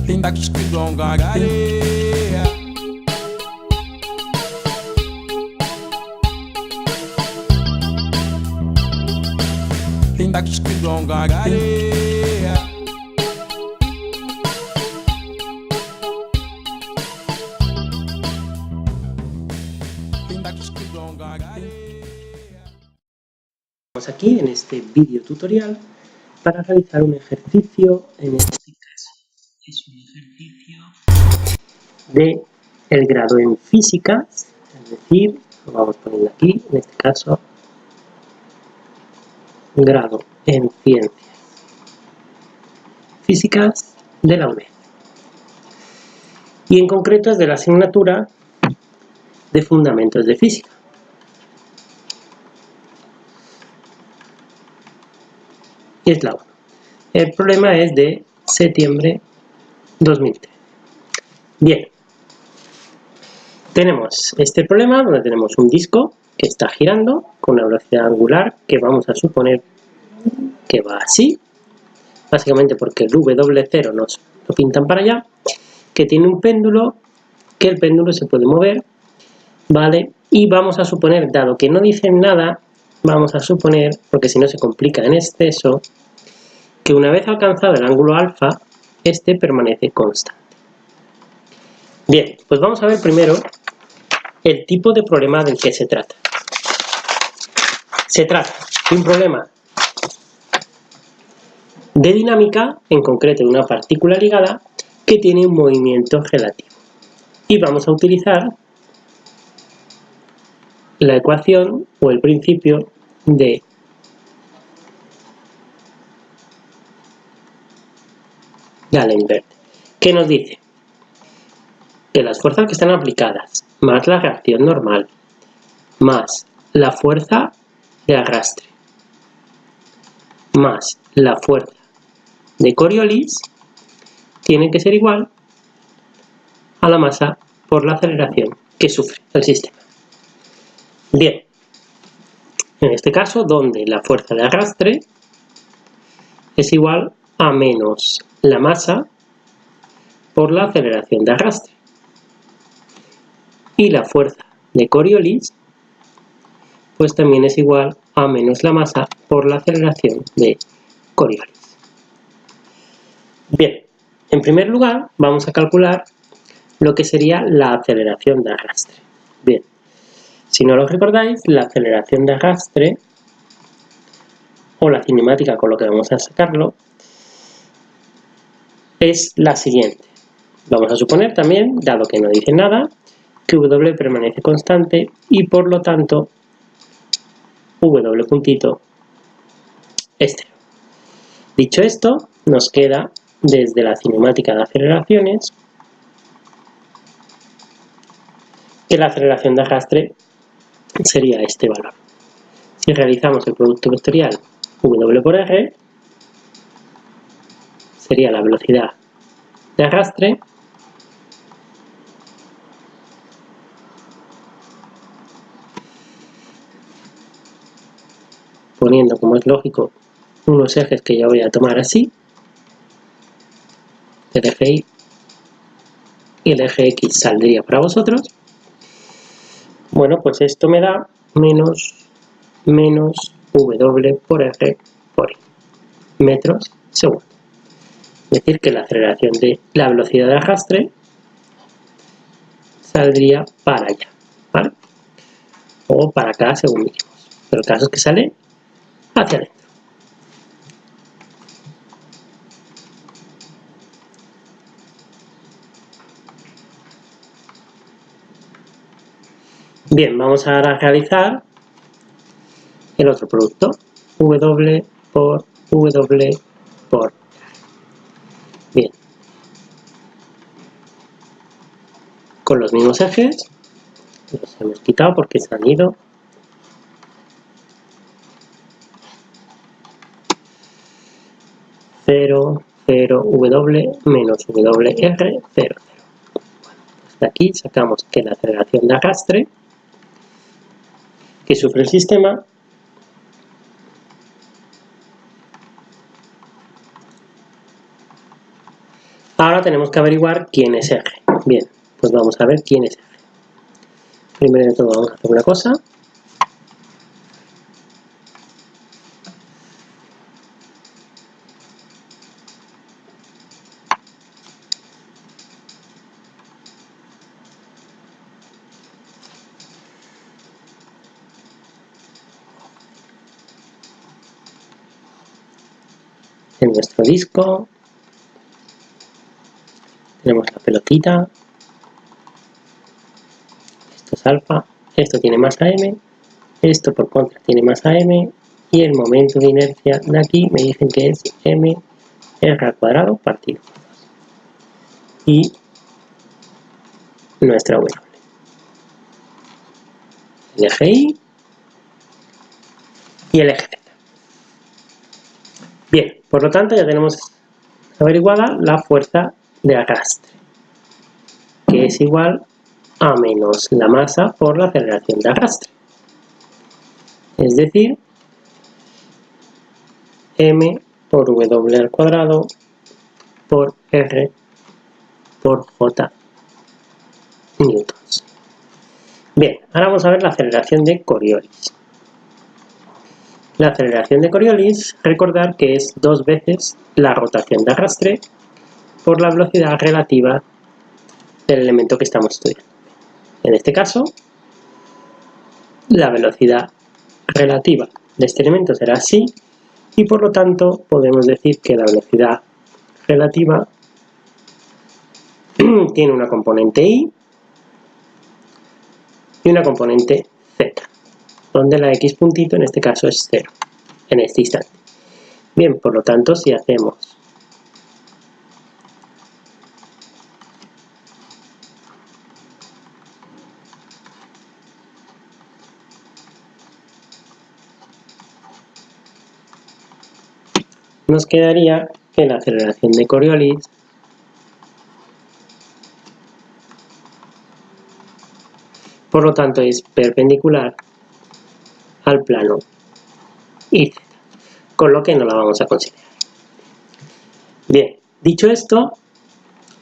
Linda que escreveu gagareia. Linda que escreveu gagareia. Linda que escreveu gagareia. Estamos aquí en este vídeo tutorial para realizar un ejercicio. En este caso es un ejercicio de el grado en físicas, es decir, lo vamos poniendo aquí, en este caso grado en ciencias físicas de la UNED, y en concreto es de la asignatura de fundamentos de física. Y es la 1. El problema es de septiembre 2003. Bien, tenemos este problema donde tenemos un disco que está girando con una velocidad angular que vamos a suponer que va así, básicamente porque el W0 nos lo pintan para allá, que tiene un péndulo, que el péndulo se puede mover, ¿vale? Y vamos a suponer, dado que no dicen nada, vamos a suponer, porque si no se complica en exceso, que una vez alcanzado el ángulo alfa, este permanece constante. Bien, pues vamos a ver primero el tipo de problema del que se trata. Se trata de un problema de dinámica, en concreto de una partícula ligada, que tiene un movimiento relativo. Y vamos a utilizar la ecuación o el principio de D'Alembert, que nos dice que las fuerzas que están aplicadas, más la reacción normal, más la fuerza de arrastre, más la fuerza de Coriolis, tiene que ser igual a la masa por la aceleración que sufre el sistema. Bien, en este caso, donde la fuerza de arrastre es igual a menos la masa por la aceleración de arrastre. Y la fuerza de Coriolis, pues también es igual a menos la masa por la aceleración de Coriolis. Bien, en primer lugar vamos a calcular lo que sería la aceleración de arrastre. Bien, si no lo recordáis, la aceleración de arrastre, o la cinemática con lo que vamos a sacarlo, es la siguiente. Vamos a suponer también, dado que no dice nada, que W permanece constante y por lo tanto W puntito es 0. Dicho esto, nos queda desde la cinemática de aceleraciones que la aceleración de arrastre sería este valor. Si realizamos el producto vectorial W por R, sería la velocidad de arrastre poniendo, como es lógico, unos ejes que ya voy a tomar así, el eje Y y el eje X saldría para vosotros. Bueno, pues esto me da menos W por R por I, metros segundo. Es decir, que la aceleración de la velocidad de arrastre saldría para allá, ¿vale? O para acá según miremos. Pero el caso es que sale hacia adentro. Bien, vamos ahora a realizar el otro producto, W por R. Bien, con los mismos ejes, los hemos quitado porque se han ido. Cero, W menos WR, 0, 0. Bueno, de aquí sacamos que la aceleración de arrastre que sufre el sistema Ahora tenemos que averiguar quién es R. Bien, pues vamos a ver quién es R. Primero de todo vamos a hacer una cosa. En nuestro disco tenemos la pelotita, esto es alfa, esto tiene masa m, esto por contra tiene masa m y el momento de inercia de aquí me dicen que es m r al cuadrado partido por 2 y nuestra W, el eje Y y el eje Z. Bien, por lo tanto ya tenemos averiguada la fuerza de arrastre, que es igual a menos la masa por la aceleración de arrastre. Es decir, m por w al cuadrado por r por j newtons. Bien, ahora vamos a ver la aceleración de Coriolis. La aceleración de Coriolis, recordar que es 2 veces la rotación de arrastre por la velocidad relativa del elemento que estamos estudiando. En este caso, la velocidad relativa de este elemento será así y por lo tanto podemos decir que la velocidad relativa tiene una componente y una componente z, donde la x puntito en este caso es 0 en este instante. Bien, por lo tanto, si hacemos nos quedaría que la aceleración de Coriolis por lo tanto es perpendicular al plano y z, con lo que no la vamos a considerar. Bien, dicho esto,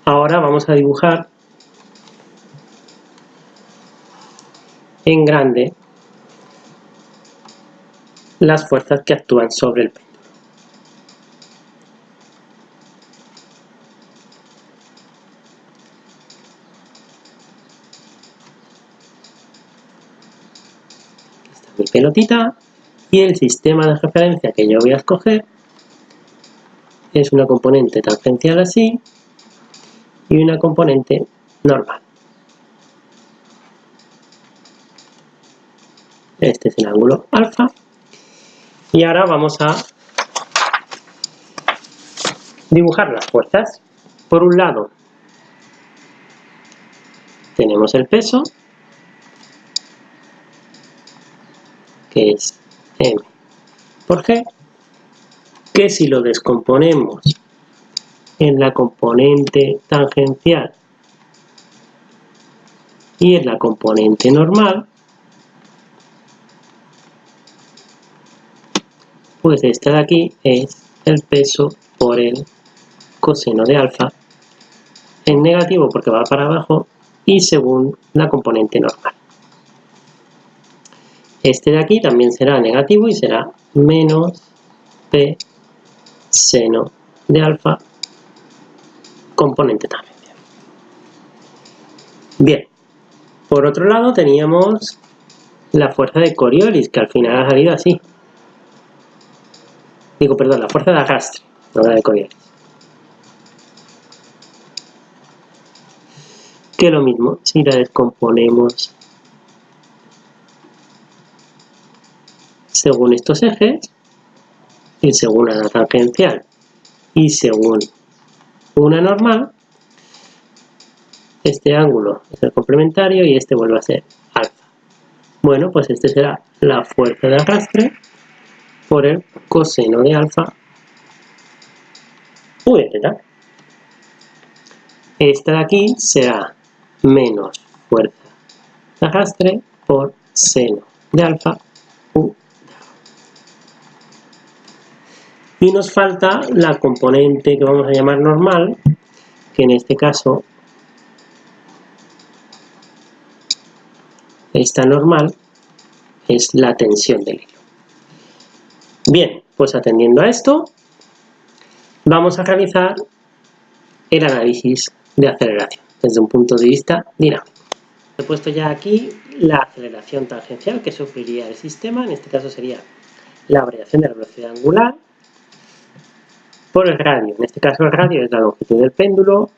ahora vamos a dibujar en grande las fuerzas que actúan sobre el péndulo. Mi pelotita y el sistema de referencia que yo voy a escoger es una componente tangencial así y una componente normal. Este es el ángulo alfa y ahora vamos a dibujar las fuerzas. Por un lado tenemos el peso, que es m por g, que si lo descomponemos en la componente tangencial y en la componente normal, pues esta de aquí es el peso por el coseno de alfa en negativo porque va para abajo y según la componente normal. Este de aquí también será negativo y será menos p seno de alfa componente tangencial. Bien, por otro lado teníamos la fuerza de Coriolis, que al final ha salido así. Digo, perdón, la fuerza de arrastre, no la de Coriolis. Que lo mismo, si la descomponemos según estos ejes, y según una tangencial y según una normal, este ángulo es el complementario y este vuelve a ser alfa. Bueno, pues este será la fuerza de arrastre por el coseno de alfa v de θ. Esta de aquí será menos fuerza de arrastre por seno de alfa u. Y nos falta la componente que vamos a llamar normal, que en este caso esta normal es la tensión del hilo. Bien, pues atendiendo a esto, vamos a realizar el análisis de aceleración desde un punto de vista dinámico. He puesto ya aquí la aceleración tangencial que sufriría el sistema, en este caso sería la variación de la velocidad angular por el radio. En este caso el radio es la longitud del péndulo,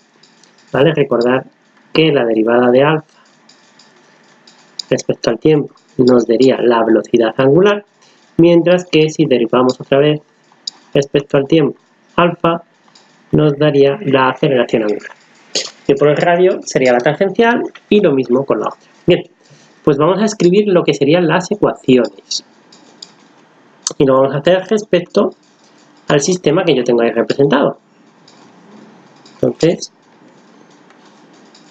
¿vale? Recordar que la derivada de alfa respecto al tiempo nos daría la velocidad angular, mientras que si derivamos otra vez respecto al tiempo alfa, nos daría la aceleración angular. Y por el radio sería la tangencial y lo mismo con la otra. Bien, pues vamos a escribir lo que serían las ecuaciones. Y lo vamos a hacer respecto al sistema que yo tengo ahí representado. Entonces,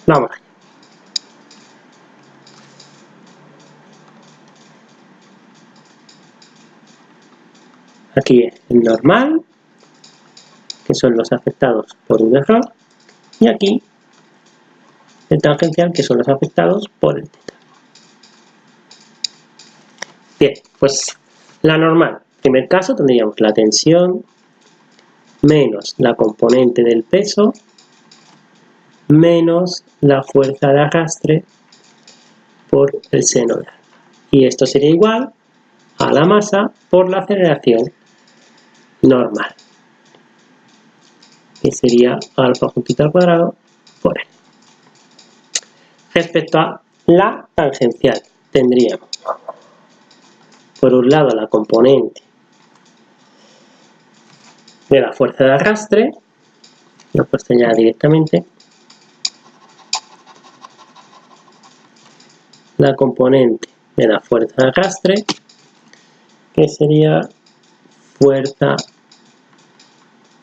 vamos allá. Aquí es el normal, que son los afectados por un error, y aquí el tangencial, que son los afectados por el teta. Bien, pues la normal. En primer caso tendríamos la tensión menos la componente del peso menos la fuerza de arrastre por el seno de alfa. Y esto sería igual a la masa por la aceleración normal, que sería alfa juntito al cuadrado por L. Respecto a la tangencial, tendríamos por un lado la componente de la fuerza de arrastre, lo he puesto ya directamente, la componente de la fuerza de arrastre, que sería fuerza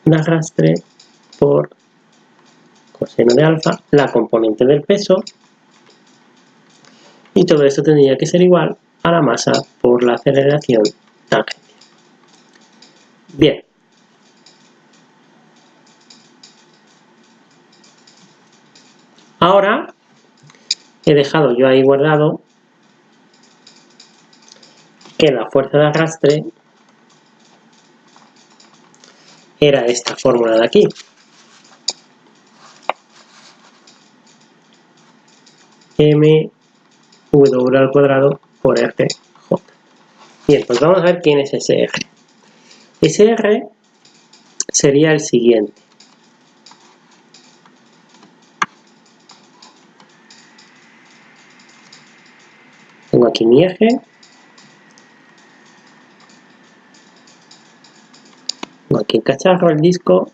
de arrastre por coseno de alfa, la componente del peso, y todo esto tendría que ser igual a la masa por la aceleración tangencial. Bien. Ahora he dejado yo ahí guardado que la fuerza de arrastre era esta fórmula de aquí. mw al cuadrado por rj. Bien, pues vamos a ver quién es ese r. Ese r sería el siguiente. Tengo aquí mi eje. Tengo aquí el cacharro, el disco.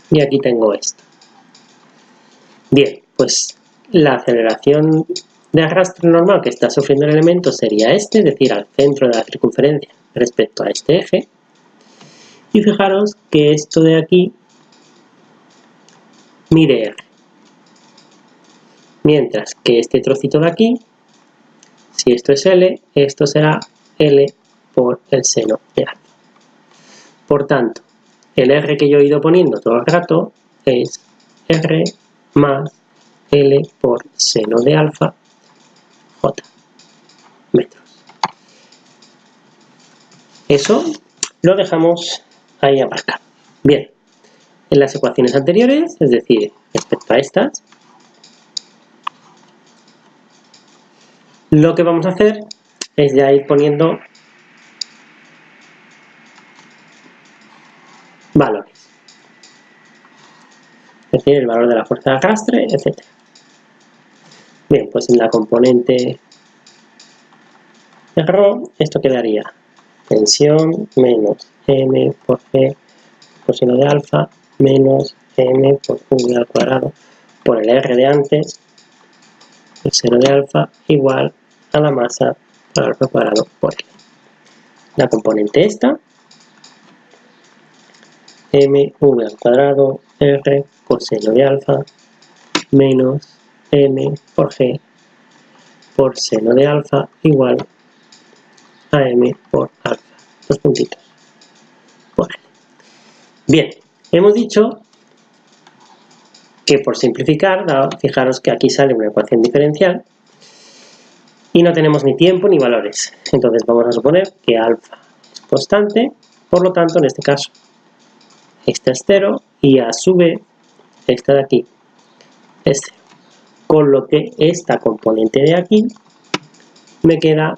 Y aquí tengo esto. Bien, pues la aceleración de arrastre normal que está sufriendo el elemento sería este, es decir, al centro de la circunferencia respecto a este eje. Y fijaros que esto de aquí mide r. Mientras que este trocito de aquí, si esto es L, esto será L por el seno de alfa. Por tanto, el R que yo he ido poniendo todo el rato es R más L por seno de alfa J metros. Eso lo dejamos ahí aparcado. Bien, en las ecuaciones anteriores, es decir, respecto a estas, lo que vamos a hacer es ya ir poniendo valores. Es decir, el valor de la fuerza de arrastre, etc. Bien, pues en la componente de ρ, esto quedaría tensión menos m por g coseno de alfa menos m por v al cuadrado por el r de antes, el seno de alfa igual a la masa por alfa cuadrado por L. La componente esta, mv al cuadrado r coseno de alfa menos m por g por seno de alfa igual a m por alfa, dos puntitos, por L. Bien, hemos dicho que por simplificar, fijaros que aquí sale una ecuación diferencial y no tenemos ni tiempo ni valores. Entonces vamos a suponer que alfa es constante, por lo tanto en este caso esta es 0 y a su vez esta de aquí es 0. Con lo que esta componente de aquí me queda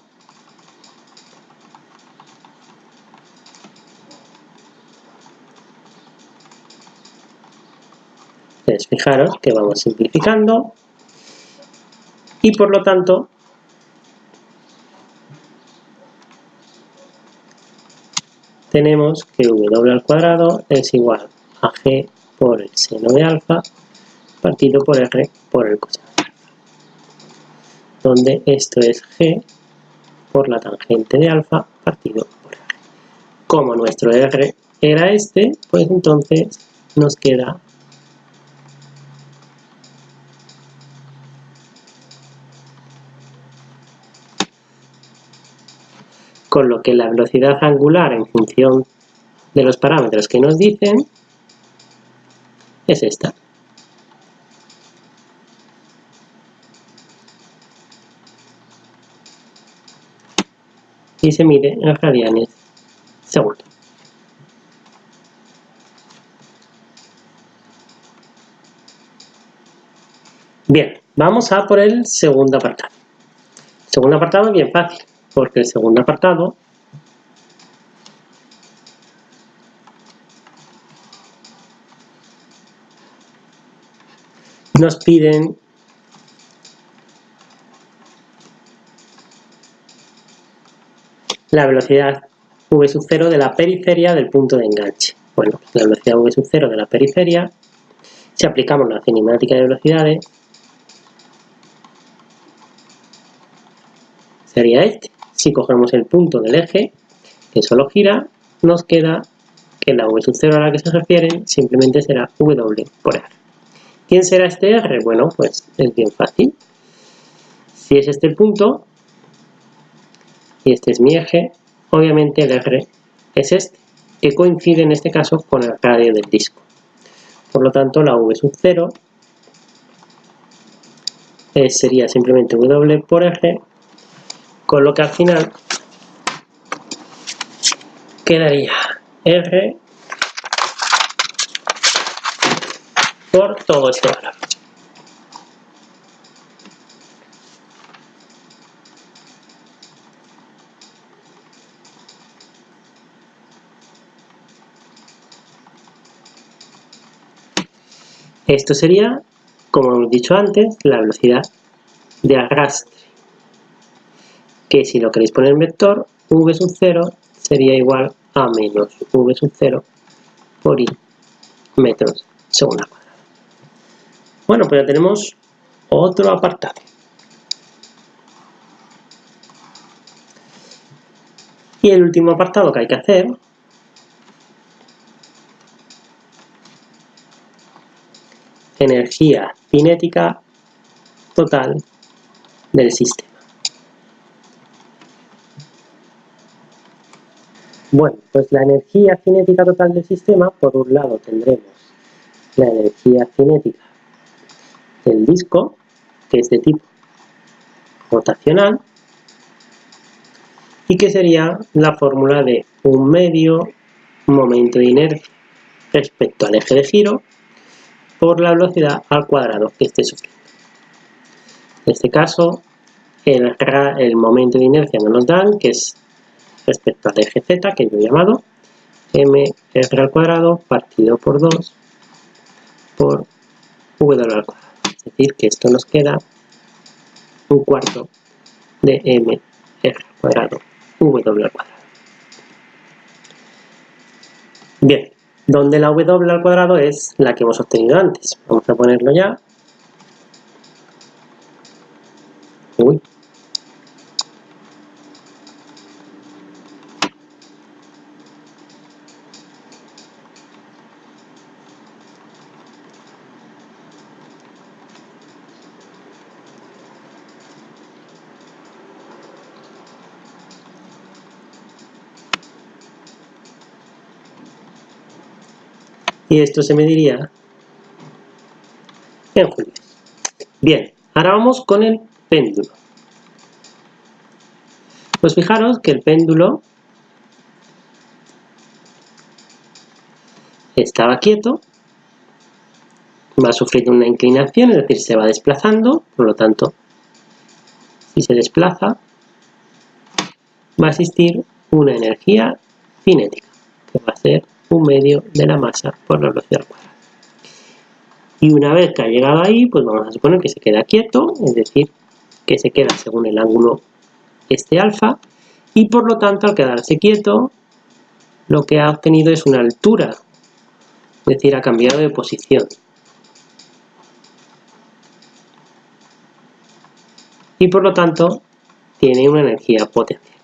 Entonces, fijaros que vamos simplificando y por lo tanto tenemos que w al cuadrado es igual a g por el seno de alfa partido por r por el coseno de alfa, donde esto es g por la tangente de alfa partido por r. Como nuestro r era este, pues entonces nos queda con lo que la velocidad angular en función de los parámetros que nos dicen es esta. Y se mide en radianes segundo. Bien, vamos a por el segundo apartado. El segundo apartado es bien fácil, porque el segundo apartado nos piden la velocidad v sub 0 de la periferia del punto de enganche. Bueno, la velocidad v sub 0 de la periferia, si aplicamos la cinemática de velocidades, sería este. Si cogemos el punto del eje, que solo gira, nos queda que la v sub 0 a la que se refieren simplemente será w por r. ¿Quién será este r? Bueno, pues es bien fácil. Si es este el punto y este es mi eje, obviamente el r es este, que coincide en este caso con el radio del disco. Por lo tanto, la v sub 0 sería simplemente w por r, con lo que al final quedaría r por todo este valor. Esto sería, como hemos dicho antes, la velocidad de arrastre, que si lo queréis poner en vector, v sub 0 sería igual a menos v sub 0 por i metros segundo al cuadrado. Bueno, pues ya tenemos otro apartado. Y el último apartado que hay que hacer energía cinética total del sistema. Bueno, pues la energía cinética total del sistema, por un lado tendremos la energía cinética del disco, que es de tipo rotacional, y que sería la fórmula de un medio momento de inercia respecto al eje de giro por la velocidad al cuadrado que esté sufriendo. En este caso, el momento de inercia no nos dan, que es respecto al eje z, que yo he llamado mr al cuadrado partido por 2 por w al cuadrado. Es decir, que esto nos queda un cuarto de mr al cuadrado w al cuadrado. Bien, donde la w al cuadrado es la que hemos obtenido antes. Vamos a ponerlo ya. Uy. Y esto se mediría en julios. Bien, ahora vamos con el péndulo. Pues fijaros que el péndulo estaba quieto, va sufriendo una inclinación, es decir, se va desplazando, por lo tanto, si se desplaza, va a existir una energía cinética, que va a ser un medio de la masa por la velocidad al cuadrado. Y una vez que ha llegado ahí, pues vamos a suponer que se queda quieto, es decir, que se queda según el ángulo alfa, y por lo tanto, al quedarse quieto, lo que ha obtenido es una altura, es decir, ha cambiado de posición. Y por lo tanto, tiene una energía potencial.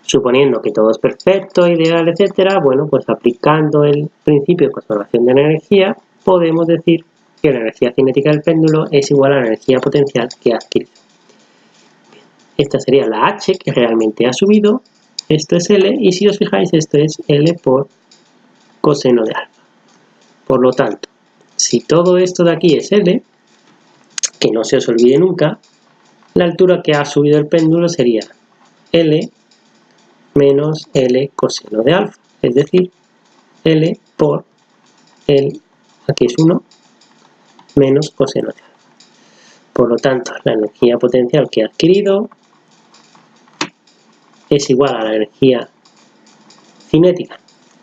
Suponiendo que todo es perfecto, ideal, etc., bueno, pues aplicando el principio de conservación de energía, podemos decir que la energía cinética del péndulo es igual a la energía potencial que ha adquirido. Esta sería la H que realmente ha subido, esto es L, y si os fijáis, esto es L por coseno de alfa. Por lo tanto, si todo esto de aquí es L, que no se os olvide nunca, la altura que ha subido el péndulo sería L menos L coseno de alfa, es decir, L por el, aquí es 1, menos coseno de alfa. Por lo tanto, la energía potencial que ha adquirido es igual a la energía cinética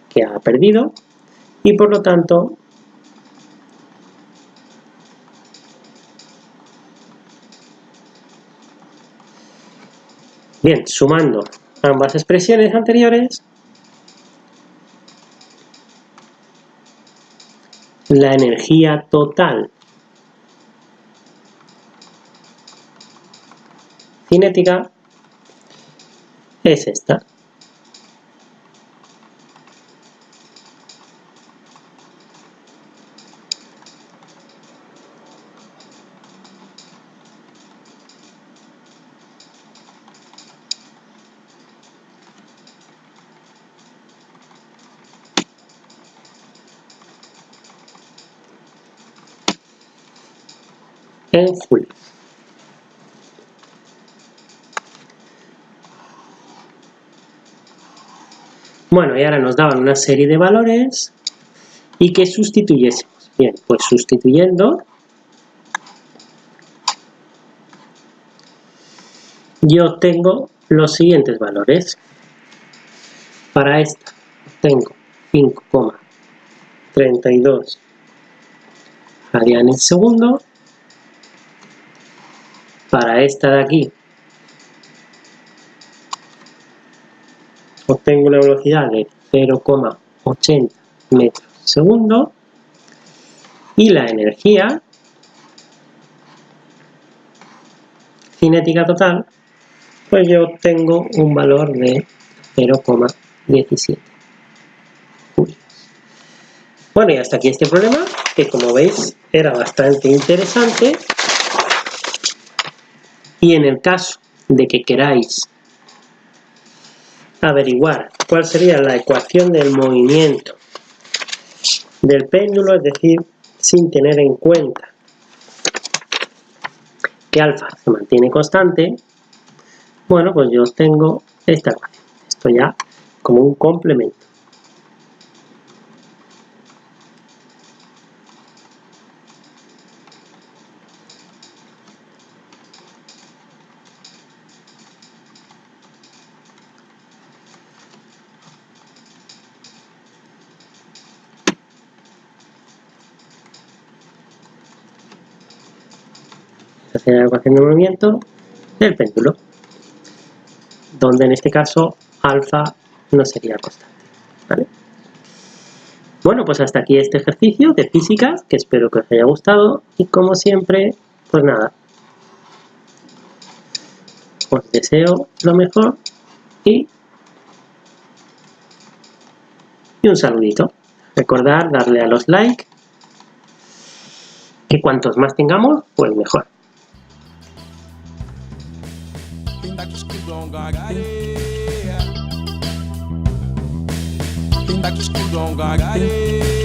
que ha perdido, y por lo tanto bien, sumando ambas expresiones anteriores, la energía total cinética es esta. En julio. Bueno, y ahora nos daban una serie de valores y que sustituyésemos. Bien, pues sustituyendo, yo tengo los siguientes valores. Para esta tengo 5,32 radianes segundo. Para esta de aquí obtengo una velocidad de 0,80 metros segundo, y la energía cinética total, pues yo obtengo un valor de 0,17 julios. Bueno, y hasta aquí este problema, que como veis era bastante interesante. Y en el caso de que queráis averiguar cuál sería la ecuación del movimiento del péndulo, es decir, sin tener en cuenta que alfa se mantiene constante, bueno, pues yo obtengo esta ecuación. Esto ya como un complemento. Esta sería la ecuación de movimiento del péndulo, donde en este caso alfa no sería constante, ¿vale? Bueno, pues hasta aquí este ejercicio de física, que espero que os haya gustado, y como siempre, pues nada, os deseo lo mejor y un saludito. Recordad darle a los like, que cuantos más tengamos, pues mejor. Think that you still gon' gaga, yeah. Think that you still gon' gaga, yeah.